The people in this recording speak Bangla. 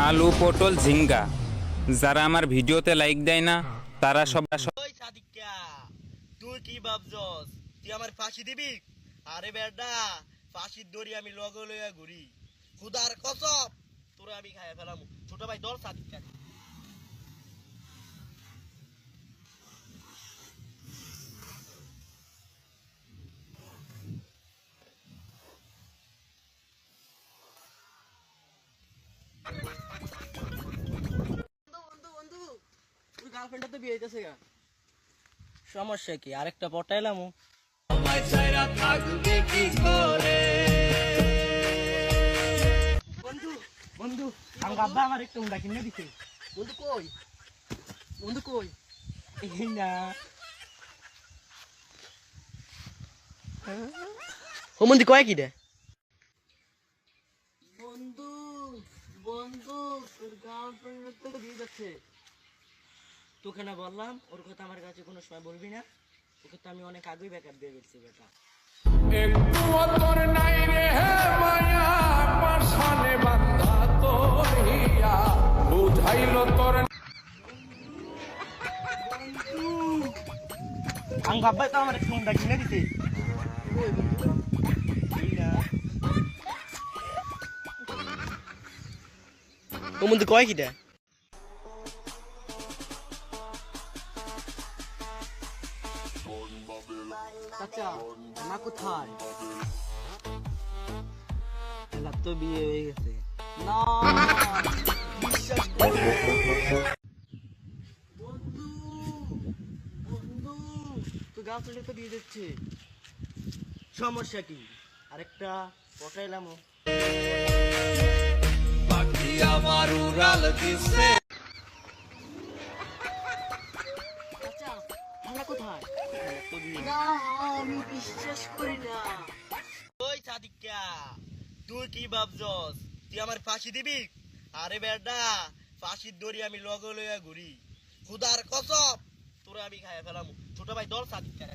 আলু, পটল, ঝিঙ্গা। যারা আমার ভিডিওতে লাইক দেয় না তারা সবাই ওই সাদিকা, তুই কি ভাবছস তুই আমার ফাঁসি দিবি? আরে বেটা, ফাঁসির দড়ি আমি লগে লইয়া ঘুরি। খুদার কসম, তোরা আমি খাইয়া ফেলাম। ছোট ভাই দল সাদিকা। তোর গার্লফ্রেন্ডটা তো বিয়ে হইতেছে গা। সমস্যা কি? আরেকটা পটাইলাম। বন্ধু বন্ধু আমার আব্বা আমার একটা হুন্ডা কিনে দিছে। বন্ধু কই? বন্ধু কই? এই না। ও বন্ধু কয় কি রে? বন্ধু বন্ধু তোর গার্লফ্রেন্ডের তো বিয়ে যাচ্ছে। তোকে না বললাম ওর কথা আমার কাছে কোনো সময় বলবি না। ওকে তো আমি অনেক আগেই ব্যাকআপ দিয়ে গেছি বেটা। একটু তোর নাই রে মায়া পাশানে বান্ধা তোর হিয়া বুঝাইল তোর আং বাবা তো আমার একটা হুন্ডা কিনে দিছে। ও বন্ধু কয় কিটা? চাচা মা কোথায়? এলার তো বিয়ে হয়ে গেছে। না বিশ্বাস করি না। বন্ধু বন্ধু তো গার্লফ্রেন্ডে তো বিয়ে দিচ্ছে। সমস্যা কি? আরেকটা পটাইলাম। বাকি আমার উড়াল দিছে চাচা আমরা কোথায়? না আমি বিশ্বাস করি না। ওই সাদিকা, তুই কি ভাবছস তুই আমার ফাঁসি দিবি? আরে বেটা, ফাঁসির দড়ি আমি লগে লইয়া ঘুরি। খুদার কসম, তোরা আমি খাইয়া ফেলাম। ছোট ভাই দল সাদিকা।